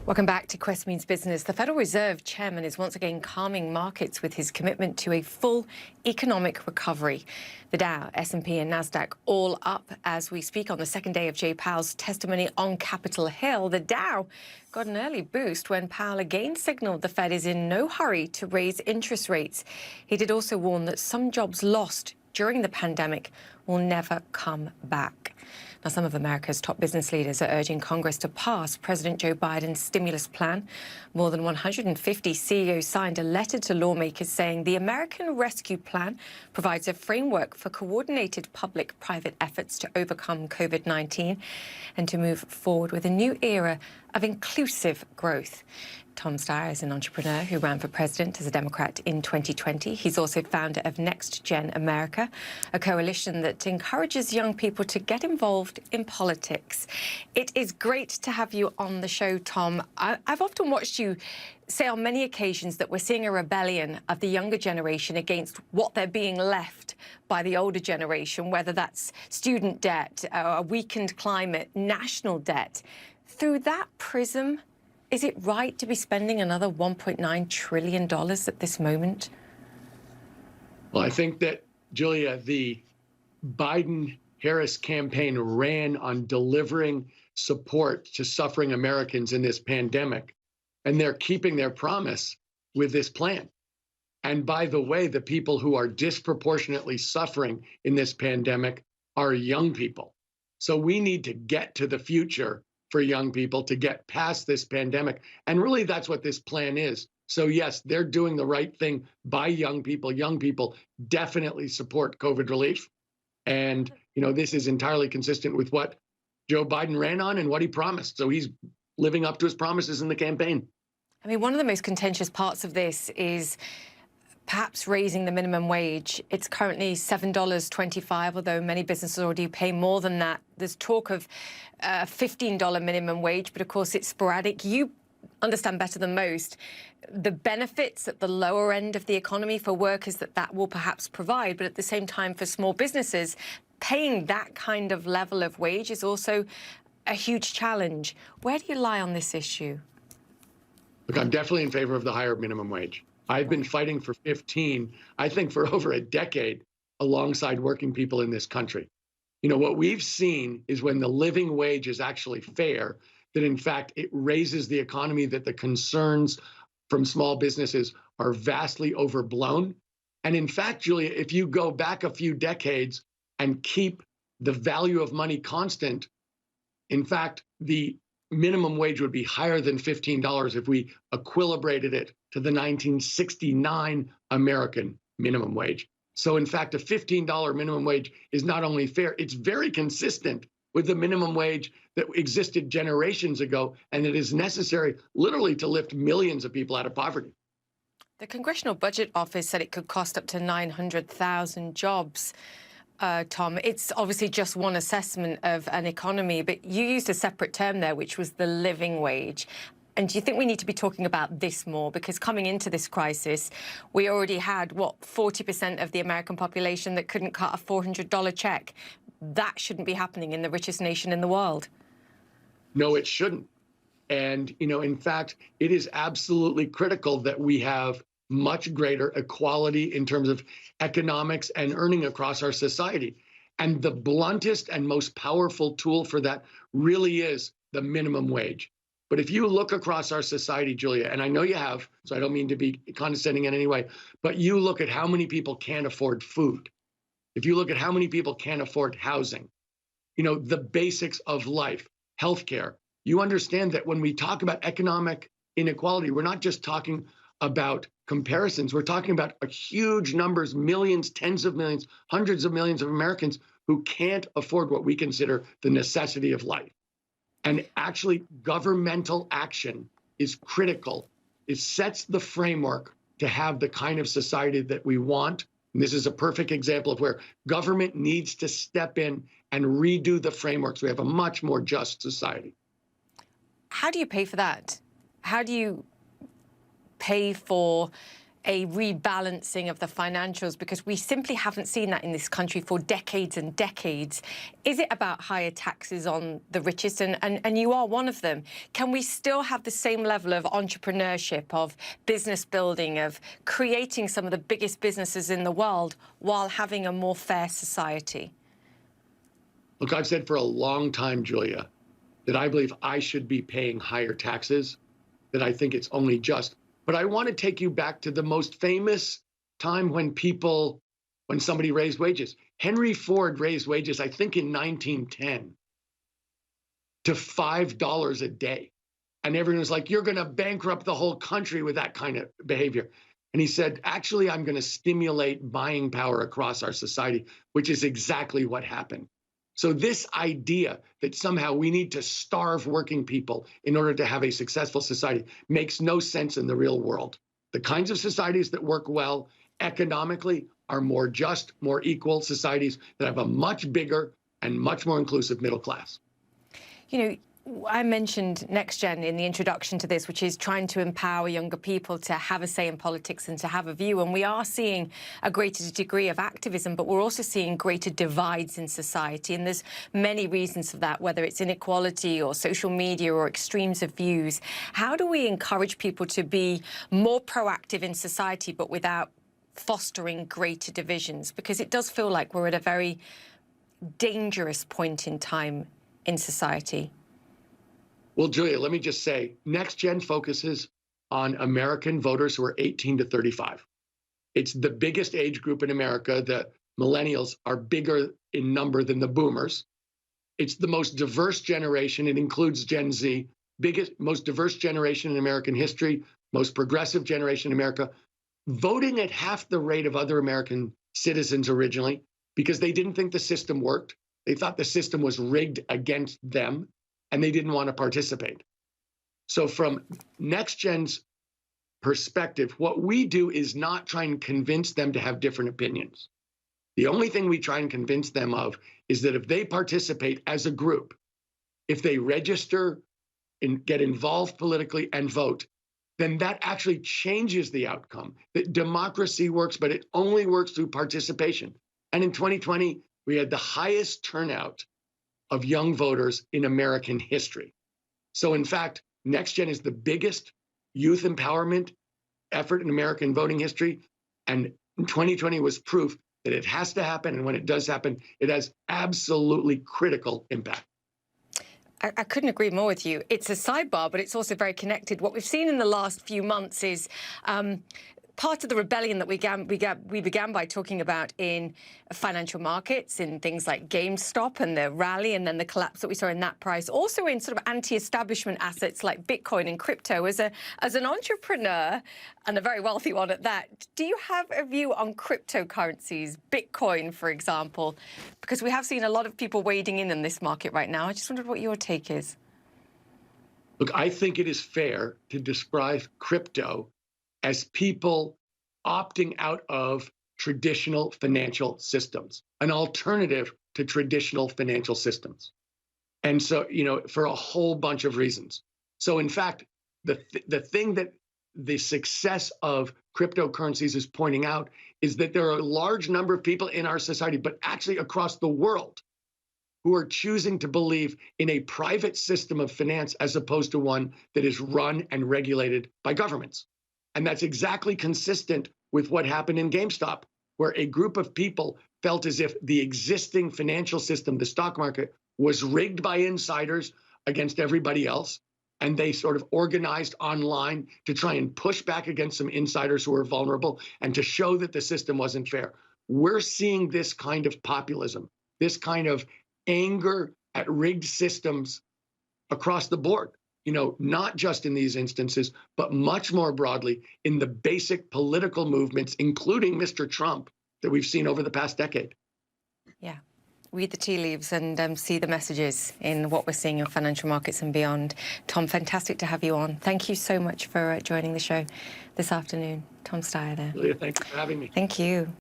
Welcome back to Quest Means Business. The Federal Reserve Chairman is once again calming markets with his commitment to a full economic recovery. The Dow, S&P and Nasdaq all up as we speak on the second day of Jay Powell's testimony on Capitol Hill. The Dow got an early boost when Powell again signaled the Fed is in no hurry to raise interest rates. He did also warn that some jobs lost during the pandemic will never come back. Now, some of America's top business leaders are urging Congress to pass President Joe Biden's stimulus plan. More than 150 CEOs signed a letter to lawmakers saying the American Rescue Plan provides a framework for coordinated public-private efforts to overcome COVID-19 and to move forward with a new era of inclusive growth. Tom Steyer is an entrepreneur who ran for president as a Democrat in 2020. He's also founder of Next Gen America, a coalition that encourages young people to get involved in politics. It is great to have you on the show, Tom. I've often watched you say on many occasions that we're seeing a rebellion of the younger generation against what they're being left by the older generation, whether that's student debt, a weakened climate, national debt. Through that prism, is it right to be spending another $1.9 trillion at this moment? Well, I think that, Julia, the Biden-Harris campaign ran on delivering support to suffering Americans in this pandemic, and they're keeping their promise with this plan. And by the way, the people who are disproportionately suffering in this pandemic are young people. So we need to get to the future for young people to get past this pandemic. And really, that's what this plan is. So yes, they're doing the right thing by young people. Young people definitely support COVID relief. And, you know, this is entirely consistent with what Joe Biden ran on and what he promised. So he's living up to his promises in the campaign. I mean, one of the most contentious parts of this is perhaps raising the minimum wage. It's currently $7.25, although many businesses already pay more than that. There's talk of a $15 minimum wage, but of course it's sporadic. You understand better than most the benefits at the lower end of the economy for workers that will perhaps provide, but at the same time for small businesses, paying that kind of level of wage is also a huge challenge. Where do you lie on this issue? Look, I'm definitely in favor of the higher minimum wage. I've been fighting for I think for over a decade, alongside working people in this country. You know, what we've seen is when the living wage is actually fair, that in fact, it raises the economy, that the concerns from small businesses are vastly overblown. And in fact, Julia, if you go back a few decades and keep the value of money constant, in fact, the minimum wage would be higher than $15 if we equilibrated it to the 1969 American minimum wage. So in fact, a $15 minimum wage is not only fair, it's very consistent with the minimum wage that existed generations ago, and it is necessary literally to lift millions of people out of poverty. The Congressional Budget Office said it could cost up to 900,000 jobs. Tom, it's obviously just one assessment of an economy, but you used a separate term there, which was the living wage. And do you think we need to be talking about this more? Because coming into this crisis, we already had, 40% of the American population that couldn't cut a $400 check. That shouldn't be happening in the richest nation in the world. No, it shouldn't. And, you know, in fact, it is absolutely critical that we have much greater equality in terms of economics and earning across our society. And the bluntest and most powerful tool for that really is the minimum wage. But if you look across our society, Julia, and I know you have, so I don't mean to be condescending in any way, but you look at how many people can't afford food. If you look at how many people can't afford housing, you know, the basics of life, healthcare, you understand that when we talk about economic inequality, we're not just talking about comparisons. We're talking about a huge numbers, millions, tens of millions, hundreds of millions of Americans who can't afford what we consider the necessity of life. And actually, governmental action is critical. It sets the framework to have the kind of society that we want. And this is a perfect example of where government needs to step in and redo the framework so we have a much more just society. How do you pay for that? How do you pay for a rebalancing of the financials? Because we simply haven't seen that in this country for decades and decades. Is it about higher taxes on the richest? And you are one of them. Can we still have the same level of entrepreneurship, of business building, of creating some of the biggest businesses in the world while having a more fair society? Look, I've said for a long time, Julia, that I believe I should be paying higher taxes, that I think it's only just. But I want to take you back to the most famous time when somebody raised wages. Henry Ford raised wages, I think in 1910, to $5 a day. And everyone was like, you're going to bankrupt the whole country with that kind of behavior. And he said, actually, I'm going to stimulate buying power across our society, which is exactly what happened. So this idea that somehow we need to starve working people in order to have a successful society makes no sense in the real world. The kinds of societies that work well economically are more just, more equal societies that have a much bigger and much more inclusive middle class. You know, I mentioned Next Gen in the introduction to this, which is trying to empower younger people to have a say in politics and to have a view. And we are seeing a greater degree of activism, but we're also seeing greater divides in society. And there's many reasons for that, whether it's inequality or social media or extremes of views. How do we encourage people to be more proactive in society, but without fostering greater divisions? Because it does feel like we're at a very dangerous point in time in society. Well, Julia, let me just say, Next Gen focuses on American voters who are 18 to 35. It's the biggest age group in America. The millennials are bigger in number than the boomers. It's the most diverse generation. It includes Gen Z, most diverse generation in American history, most progressive generation in America, voting at half the rate of other American citizens originally because they didn't think the system worked. They thought the system was rigged against them, and they didn't want to participate. So from Next Gen's perspective, what we do is not try and convince them to have different opinions. The only thing we try and convince them of is that if they participate as a group, if they register and get involved politically and vote, then that actually changes the outcome. That democracy works, but it only works through participation. And in 2020, we had the highest turnout of young voters in American history. So in fact, Next Gen is the biggest youth empowerment effort in American voting history. And 2020 was proof that it has to happen. And when it does happen, it has absolutely critical impact. I couldn't agree more with you. It's a sidebar, but it's also very connected. What we've seen in the last few months is part of the rebellion that we began by talking about in financial markets, in things like GameStop and the rally, and then the collapse that we saw in that price. Also in sort of anti-establishment assets like Bitcoin and crypto. As an entrepreneur, and a very wealthy one at that, do you have a view on cryptocurrencies, Bitcoin, for example? Because we have seen a lot of people wading in this market right now. I just wondered what your take is. Look, I think it is fair to describe crypto as people opting out of traditional financial systems, an alternative to traditional financial systems. And so, for a whole bunch of reasons. So in fact, the thing that the success of cryptocurrencies is pointing out is that there are a large number of people in our society, but actually across the world, who are choosing to believe in a private system of finance as opposed to one that is run and regulated by governments. And that's exactly consistent with what happened in GameStop, where a group of people felt as if the existing financial system, the stock market, was rigged by insiders against everybody else. And they sort of organized online to try and push back against some insiders who were vulnerable and to show that the system wasn't fair. We're seeing this kind of populism, this kind of anger at rigged systems across the board. Not just in these instances, but much more broadly in the basic political movements, including Mr. Trump, that we've seen over the past decade. Yeah. Read the tea leaves and see the messages in what we're seeing in financial markets and beyond. Tom, fantastic to have you on. Thank you so much for joining the show this afternoon. Tom Steyer there. Julia, thanks for having me. Thank you.